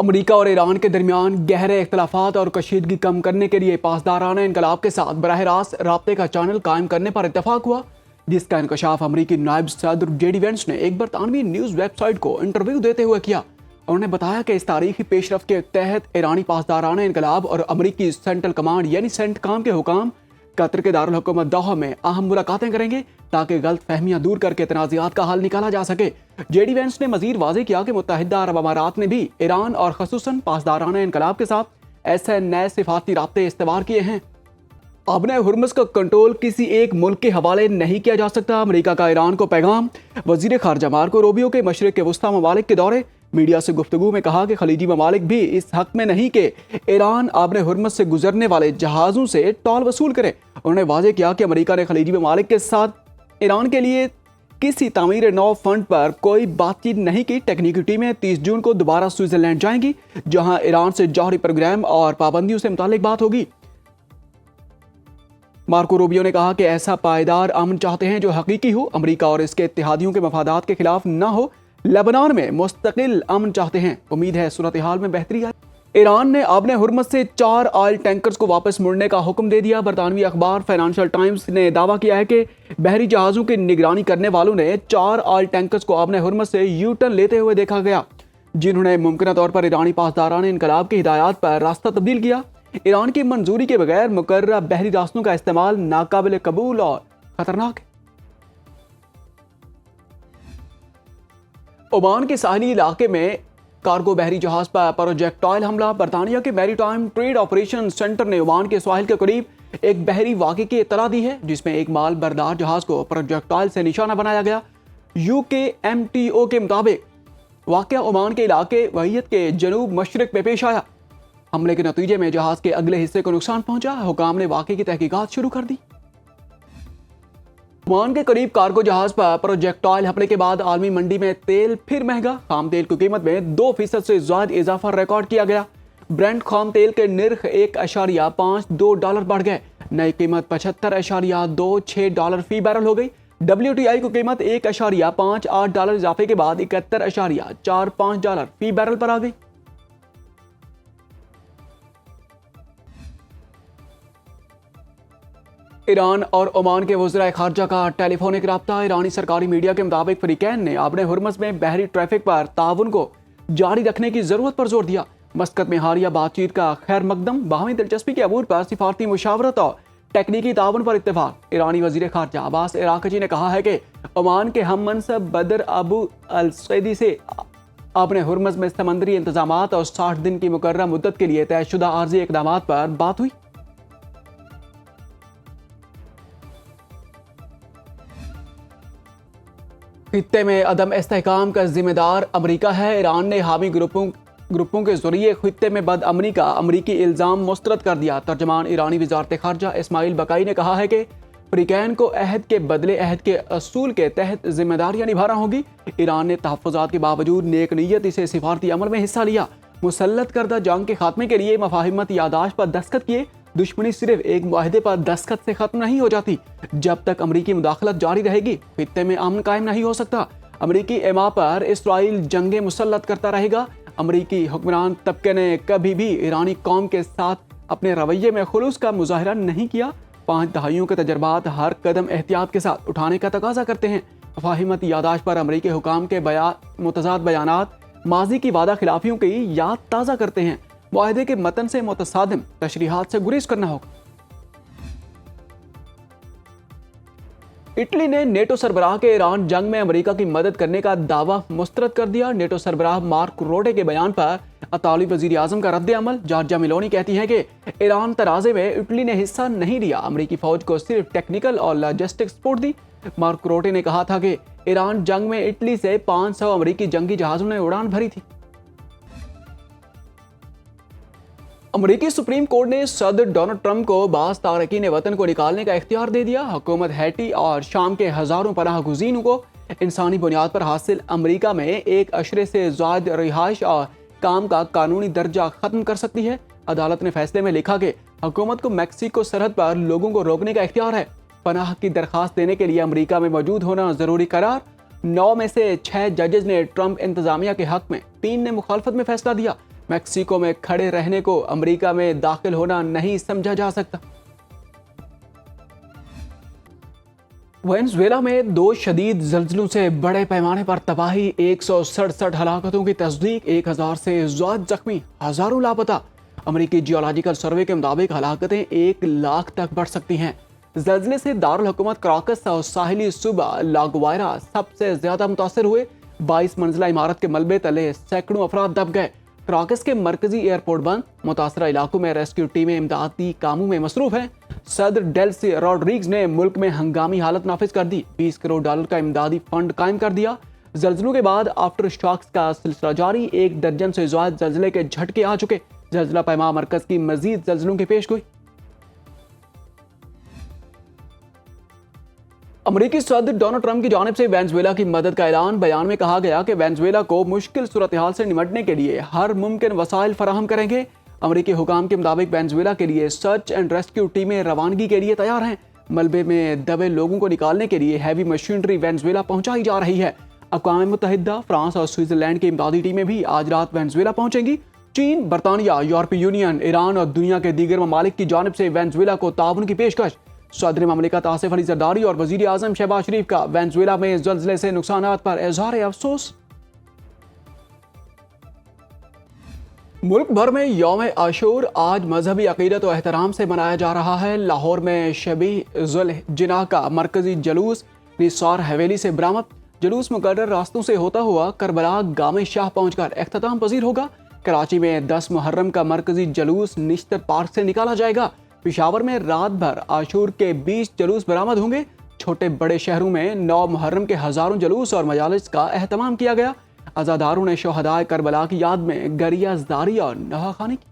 امریکہ اور ایران کے درمیان گہرے اختلافات اور کشیدگی کم کرنے کے لیے پاسدارانہ انقلاب کے ساتھ براہ راست رابطے کا چینل قائم کرنے پر اتفاق ہوا، جس کا انکشاف امریکی نائب صدر جے ڈی وینس نے ایک برطانوی نیوز ویب سائٹ کو انٹرویو دیتے ہوئے کیا۔ انہوں نے بتایا کہ اس تاریخی پیش رفت کے تحت ایرانی پاسدارانہ انقلاب اور امریکی سینٹرل کمانڈ یعنی سینٹ کام کے حکام قطر کے دارالحکومت دوحہ میں اہم ملاقاتیں کریں گے تاکہ غلط فہمیاں دور کر کے تنازعات کا حل نکالا جا سکے۔ جے ڈی وینس نے مزید واضح کیا کہ متحدہ عرب امارات نے بھی ایران اور خصوصاً پاسدارانہ انقلاب کے ساتھ ایسے نئے سفارتی رابطے استوار کیے ہیں۔ آبنۂ ہرمز کا کنٹرول کسی ایک ملک کے حوالے نہیں کیا جا سکتا، امریکہ کا ایران کو پیغام۔ وزیر خارجہ مارکو روبیو کے مشرق کے وسطی ممالک کے دورے، میڈیا سے گفتگو میں کہا کہ خلیجی ممالک بھی اس حق میں نہیں کہ ایران آبنۂ ہرمز سے گزرنے والے جہازوں سے ٹول وصول کرے۔ انہوں نے واضح کیا کہ امریکہ نے خلیجی ممالک کے ساتھ ایران کے لیے کسی تعمیر نو فنڈ پر کوئی بات چیت نہیں کی۔ ٹیکنیکی ٹیمیں 30 جون کو دوبارہ سوئٹزرلینڈ جائیں گی، جہاں ایران سے جوہری پروگرام اور پابندیوں سے متعلق بات ہوگی۔ مارکو روبیو نے کہا کہ ایسا پائیدار امن چاہتے ہیں جو حقیقی ہو، امریکہ اور اس کے اتحادیوں کے مفادات کے خلاف نہ ہو۔ لبنان میں مستقل امن چاہتے ہیں، امید ہے صورتحال میں بہتری آئے۔ ایران نے آبنۂ ہرمز سے 4 آئل ٹینکرز کو واپس مڑنے کا حکم دے دیا۔ برطانوی اخبار فائنانشل ٹائمز نے دعویٰ کیا ہے کہ بحری جہازوں کی نگرانی کرنے والوں نے 4 آئل ٹینکرز کو آبنۂ ہرمز سے یو ٹرن لیتے ہوئے دیکھا گیا، جنہوں نے ممکنہ طور پر ایرانی پاسدارانہ انقلاب کی ہدایات پر راستہ تبدیل کیا۔ ایران کی منظوری کے بغیر مقررہ بحری راستوں کا استعمال ناقابل قبول اور خطرناک ہے۔ عمان کے ساحلی علاقے میں کارگو بحری جہاز پر پروجیکٹائل حملہ۔ برطانیہ کے میری ٹائم ٹریڈ آپریشن سینٹر نے عمان کے ساحل کے قریب ایک بحری واقعے کی اطلاع دی ہے، جس میں ایک مال بردار جہاز کو پروجیکٹائل سے نشانہ بنایا گیا۔ UKMTO کے مطابق واقعہ عمان کے علاقے وحیت کے جنوب مشرق میں پیش آیا۔ حملے کے نتیجے میں جہاز کے اگلے حصے کو نقصان پہنچا۔ حکام نے واقعے کی تحقیقات شروع کر دی۔ عمان کے قریب کارگو جہاز پر پروجیکٹائل حملے کے بعد عالمی منڈی میں تیل پھر مہنگا۔ خام تیل کی قیمت میں 2% سے زائد اضافہ ریکارڈ کیا گیا۔ برنٹ خام تیل کے نرخ $1.52 بڑھ گئے، نئی قیمت $75.26 فی بیرل ہو گئی۔ WTI کی قیمت $1.58 اضافے کے بعد $71.45 فی بیرل پر آ گئی۔ ایران اور عمان کے وزرائے خارجہ کا ٹیلی فونک رابطہ۔ ایرانی سرکاری میڈیا کے مطابق فریقین نے آبنۂ ہرمز میں بحری ٹریفک پر تعاون کو جاری رکھنے کی ضرورت پر زور دیا۔ مسقط میں حالیہ بات چیت کا خیر مقدم، باہمی دلچسپی کے امور پر سفارتی مشاورت اور ٹیکنیکی تعاون پر اتفاق۔ ایرانی وزیر خارجہ عباس عراقچی نے کہا ہے کہ عمان کے ہم منصب بدر ابو السعیدی سے آبنۂ ہرمز میں سمندری انتظامات اور 60 دن کی مقررہ مدت کے لیے طے شدہ عارضی اقدامات پر بات ہوئی۔ خطے میں عدم استحکام کا ذمہ دار امریکہ ہے۔ ایران نے حامی گروپوں کے ذریعے خطے میں بد امنی کا امریکی الزام مسترد کر دیا۔ ترجمان ایرانی وزارت خارجہ اسماعیل بقائی نے کہا ہے کہ فریقین کو عہد کے بدلے عہد کے اصول کے تحت ذمہ داریاں نبھانا ہوگی۔ ایران نے تحفظات کے باوجود نیک نیتی سے سفارتی عمل میں حصہ لیا، مسلط کردہ جنگ کے خاتمے کے لیے مفاہمت یادداشت پر دستخط کیے۔ دشمنی صرف ایک معاہدے پر دستخط سے ختم نہیں ہو جاتی۔ جب تک امریکی مداخلت جاری رہے گی، خطے میں امن قائم نہیں ہو سکتا۔ امریکی ایما پر اسرائیل جنگیں مسلط کرتا رہے گا۔ امریکی حکمران طبقے نے کبھی بھی ایرانی قوم کے ساتھ اپنے رویے میں خلوص کا مظاہرہ نہیں کیا۔ 5 دہائیوں کے تجربات ہر قدم احتیاط کے ساتھ اٹھانے کا تقاضا کرتے ہیں۔ مفاہمت یادداشت پر امریکی حکام کے متضاد بیانات ماضی کی وعدہ خلافیوں کی یاد تازہ کرتے ہیں۔ معاہدے کے متن سے متصادم تشریحات سے گریز کرنا ہوگا۔ اٹلی نے نیٹو سربراہ کے ایران جنگ میں امریکہ کی مدد کرنے کا دعویٰ مسترد کر دیا۔ نیٹو سربراہ مارک روٹے کے بیان پر اطالوی وزیر اعظم کا رد عمل۔ جارجیا میلونی کہتی ہے کہ ایران تنازع میں اٹلی نے حصہ نہیں لیا، امریکی فوج کو صرف ٹیکنیکل اور لاجسٹک سپورٹ دی۔ مارک روٹے نے کہا تھا کہ ایران جنگ میں اٹلی سے 500 امریکی جنگی جہازوں نے اڑان بھری تھی۔ امریکی سپریم کورٹ نے صدر ڈونلڈ ٹرمپ کو بعض تارکین وطن کو نکالنے کا اختیار دے دیا۔ حکومت ہیٹی اور شام کے ہزاروں پناہ گزینوں کو انسانی بنیاد پر حاصل امریکہ میں 1 اشرے سے زائد رہائش اور کام کا قانونی درجہ ختم کر سکتی ہے۔ عدالت نے فیصلے میں لکھا کہ حکومت کو میکسیکو سرحد پر لوگوں کو روکنے کا اختیار ہے۔ پناہ کی درخواست دینے کے لیے امریکہ میں موجود ہونا ضروری قرار۔ 9 میں سے 6 ججز نے ٹرمپ انتظامیہ کے حق میں، 3 نے مخالفت میں فیصلہ دیا۔ میکسیکو میں کھڑے رہنے کو امریکہ میں داخل ہونا نہیں سمجھا جا سکتا۔ وینزویلا میں 2 شدید زلزلوں سے بڑے پیمانے پر تباہی، 167 ہلاکتوں کی تصدیق، 1000 سے زائد زخمی، ہزاروں لاپتہ۔ امریکی جیولوجیکل سروے کے مطابق ہلاکتیں 1 لاکھ تک بڑھ سکتی ہیں۔ زلزلے سے دارالحکومت کراکس اور ساحلی صوبہ لاگوائرا سب سے زیادہ متاثر ہوئے۔ 22 منزلہ عمارت کے ملبے تلے سینکڑوں افراد دب گئے۔ کراکس کے مرکزی ایئرپورٹ بند، متاثرہ علاقوں میں ریسکیو ٹیمیں امدادی کاموں میں مصروف ہیں۔ صدر ڈیلسی روڈریگز نے ملک میں ہنگامی حالت نافذ کر دی، $20 کروڑ کا امدادی فنڈ قائم کر دیا۔ زلزلوں کے بعد آفٹر شاکس کا سلسلہ جاری، 1 درجن سے زائد زلزلے کے جھٹکے آ چکے۔ زلزلہ پیما مرکز کی مزید زلزلوں کی پیشگوئی۔ امریکی صدر ڈونلڈ ٹرمپ کی جانب سے وینزویلا کی مدد کا اعلان۔ بیان میں کہا گیا کہ وینزویلا کو مشکل صورتحال سے نمٹنے کے لیے ہر ممکن وسائل فراہم کریں گے۔ امریکی حکام کے مطابق وینزویلا کے لیے سرچ اینڈ ریسکیو ٹیمیں روانگی کے لیے تیار ہیں۔ ملبے میں دبے لوگوں کو نکالنے کے لیے ہیوی مشینری وینزویلا پہنچائی جا رہی ہے۔ اقوام متحدہ، فرانس اور سوئٹزرلینڈ کی امدادی ٹیمیں بھی آج رات وینزویلا پہنچیں گی۔ چین، برطانیہ، یورپی یونین، ایران اور دنیا کے دیگر ممالک کی جانب سے وینزویلا کو تعاون کی پیشکش۔ صدر مملکت آصف علی زرداری اور وزیر اعظم شہباز شریف کا وینزویلا میں زلزلے سے نقصانات پر اظہار افسوس۔ ملک بھر میں یوم عاشور آج مذہبی عقیدت و احترام سے منایا جا رہا ہے۔ لاہور میں شبیہ ذوالجناح کا مرکزی جلوس نثار حویلی سے برآمد۔ جلوس مقرر راستوں سے ہوتا ہوا کربلا گام شاہ پہنچ کر اختتام پذیر ہوگا۔ کراچی میں 10 محرم کا مرکزی جلوس نشتر پارک سے نکالا جائے گا۔ پشاور میں رات بھر عاشور کے 20 جلوس برآمد ہوں گے۔ چھوٹے بڑے شہروں میں 9 محرم کے ہزاروں جلوس اور مجالس کا اہتمام کیا گیا۔ عزاداروں نے شہدائے کربلا کی یاد میں گریہ زاری اور نوحہ خوانی کی۔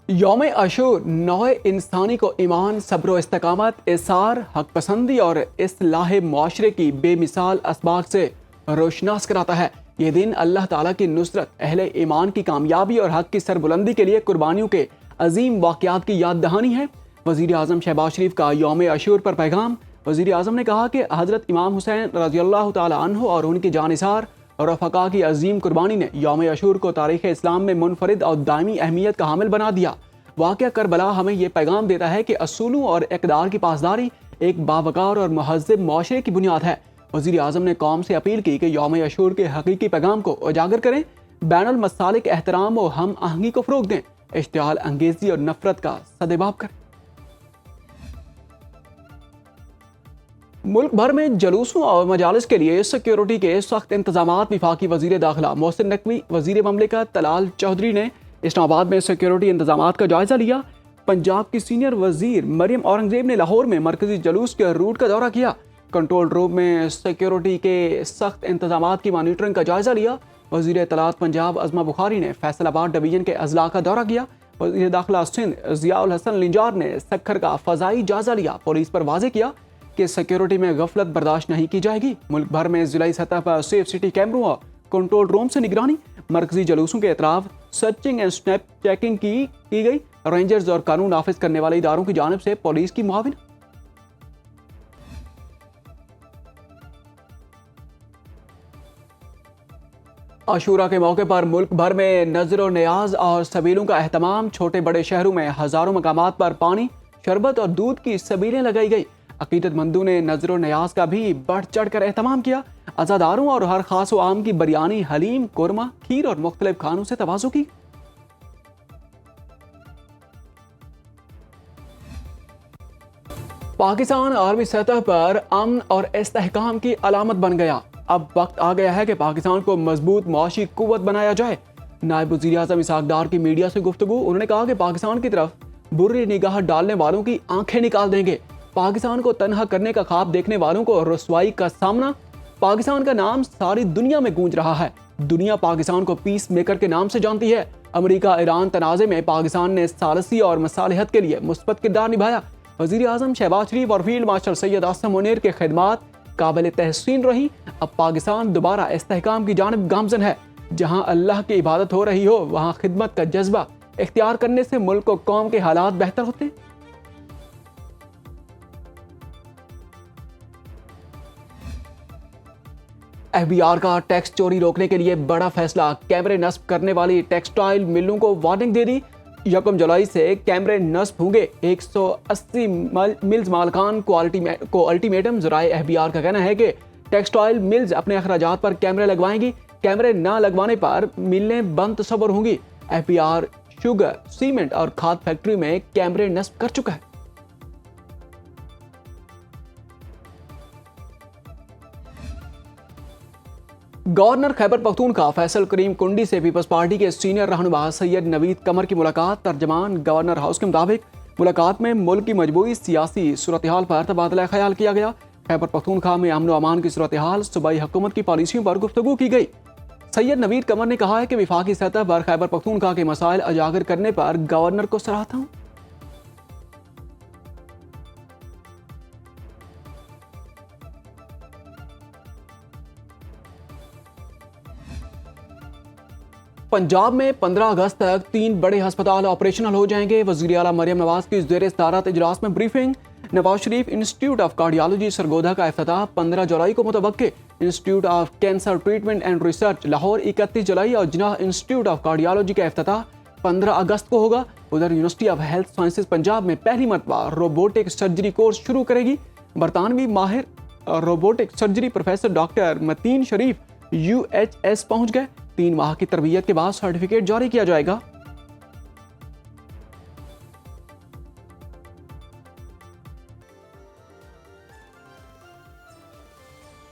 یوم عاشور نوع انسانی کو ایمان، صبر و استقامت، ایثار، حق پسندی اور اصلاح معاشرے کی بے مثال اسباق سے روشناس کراتا ہے۔ یہ دن اللہ تعالیٰ کی نصرت، اہل ایمان کی کامیابی اور حق کی سربلندی کے لیے قربانیوں کے عظیم واقعات کی یاد دہانی ہے۔ وزیر اعظم شہباز شریف کا یوم عاشور پر پیغام۔ وزیر اعظم نے کہا کہ حضرت امام حسین رضی اللہ تعالیٰ عنہ اور ان کی جانثار اور رفقا کی عظیم قربانی نے یوم عاشور کو تاریخ اسلام میں منفرد اور دائمی اہمیت کا حامل بنا دیا۔ واقعہ کربلا ہمیں یہ پیغام دیتا ہے کہ اصولوں اور اقدار کی پاسداری ایک باوقار اور مہذب معاشرے کی بنیاد ہے۔ وزیر اعظم نے قوم سے اپیل کی کہ یوم عاشور کے حقیقی پیغام کو اجاگر کریں، بین المسالک احترام و ہم آہنگی کو فروغ دیں، اشتعال انگیزی اور نفرت کا سدباب کریں۔ ملک بھر میں جلوسوں اور مجالس کے لیے سیکیورٹی کے سخت انتظامات۔ وفاقی وزیر داخلہ محسن نقوی، وزیر مملکت طلال چودھری نے اسلام آباد میں سیکیورٹی انتظامات کا جائزہ لیا۔ پنجاب کی سینئر وزیر مریم اورنگزیب نے لاہور میں مرکزی جلوس کے روٹ کا دورہ کیا۔ کنٹرول روم میں سیکیورٹی کے سخت انتظامات کی مانیٹرنگ کا جائزہ لیا۔ وزیر اطلاعات پنجاب عظمہ بخاری نے فیصل آباد ڈویژن کے اضلاع کا دورہ کیا۔ وزیر داخلہ سندھ ضیاء الحسن لنجار نے سکھر کا فضائی جائزہ لیا۔ پولیس پر واضح کیا کہ سیکیورٹی میں غفلت برداشت نہیں کی جائے گی۔ ملک بھر میں ضلعی سطح پر سیف سٹی کیمروں اور کنٹرول روم سے نگرانی۔ مرکزی جلوسوں کے اطراف سرچنگ اینڈ سنیپ چیکنگ کی گئی۔ رینجرز اور قانون نافذ کرنے والے اداروں کی جانب سے پولیس کی معاونت۔ عاشورہ کے موقع پر ملک بھر میں نذر و نیاز اور سبیلوں کا اہتمام۔ چھوٹے بڑے شہروں میں ہزاروں مقامات پر پانی، شربت اور دودھ کی سبیلیں لگائی گئی۔ عقیدت مندوں نے نذر و نیاز کا بھی بڑھ چڑھ کر اہتمام کیا۔ عزاداروں اور ہر خاص و عام کی بریانی، حلیم، قورمہ، کھیر اور مختلف کھانوں سے تواضع کی۔ پاکستان عالمی سطح پر امن اور استحکام کی علامت بن گیا۔ اب وقت آ گیا ہے کہ پاکستان کو مضبوط معاشی قوت بنایا جائے۔ نائب وزیر اعظم اسحاق ڈار کی میڈیا سے گفتگو۔ انہوں نے کہا کہ پاکستان کی طرف بری نگاہ ڈالنے والوں کی آنکھیں نکال دیں گے۔ پاکستان کو تنہا کرنے کا خواب دیکھنے والوں کو رسوائی کا سامنا۔ پاکستان کا نام ساری دنیا میں گونج رہا ہے۔ دنیا پاکستان کو پیس میکر کے نام سے جانتی ہے۔ امریکہ ایران تنازع میں پاکستان نے ثالثی اور مصالحت کے لیے مثبت کردار نبھایا۔ وزیر اعظم شہباز شریف اور فیلڈ مارشل سید عاصم منیر کی خدمات قابل تحسین رہی۔ اب پاکستان دوبارہ استحکام کی جانب گامزن ہے۔ جہاں اللہ کی عبادت ہو رہی ہو وہاں خدمت کا جذبہ اختیار کرنے سے ملک و قوم کے حالات بہتر ہوتے ہیں۔ FBR کا ٹیکس چوری روکنے کے لیے بڑا فیصلہ، کیمرے نصب کرنے والی ٹیکسٹائل ملوں کو وارننگ دے دی۔ 1 جولائی سے کیمرے نصب ہوں گے۔ 180 ملز مالکان کو الٹیمیٹم۔ ذرائع FBR کا کہنا ہے کہ ٹیکسٹائل ملز اپنے اخراجات پر کیمرے لگوائیں گی، کیمرے نہ لگوانے پر ملیں بند تصور ہوں گی۔ FBR شوگر، سیمنٹ اور کھاد فیکٹری میں کیمرے نصب کر چکا ہے۔ گورنر خیبر پختونخوا فیصل کریم کنڈی سے پیپلز پارٹی کے سینئر رہنما سید نوید قمر کی ملاقات۔ ترجمان گورنر ہاؤس کے مطابق ملاقات میں ملک کی مجموعی سیاسی صورتحال پر تبادلہ خیال کیا گیا۔ خیبر پختونخوا میں امن و امان کی صورتحال، صوبائی حکومت کی پالیسیوں پر گفتگو کی گئی۔ سید نوید قمر نے کہا ہے کہ وفاقی سطح پر خیبر پختونخوا کے مسائل اجاگر کرنے پر گورنر کو سراہتا ہوں۔ پنجاب میں 15 اگست تک 3 بڑے ہسپتال آپریشنل ہو جائیں گے۔ وزیر اعلیٰ مریم نواز کی زیر صدارت اجلاس میں briefing. Nawaz Sharif institute of cardiology Sargodha کا افتتاح 15 جولائی کو متوقع۔ Institute of cancer treatment and research Lahore 31 جولائی اور جناح انسٹیٹیوٹ آف کارڈیالوجی کا افتتاح 15 اگست کو ہوگا۔ ادھر university of health sciences Punjab میں پہلی مرتبہ روبوٹک سرجری کورس شروع کرے گی۔ برطانوی ماہر روبوٹک سرجری پروفیسر ڈاکٹر متین شریف UHS پہنچ گئے۔ 3 ماہ کی تربیت کے بعد سرٹیفکیٹ جاری کیا جائے گا۔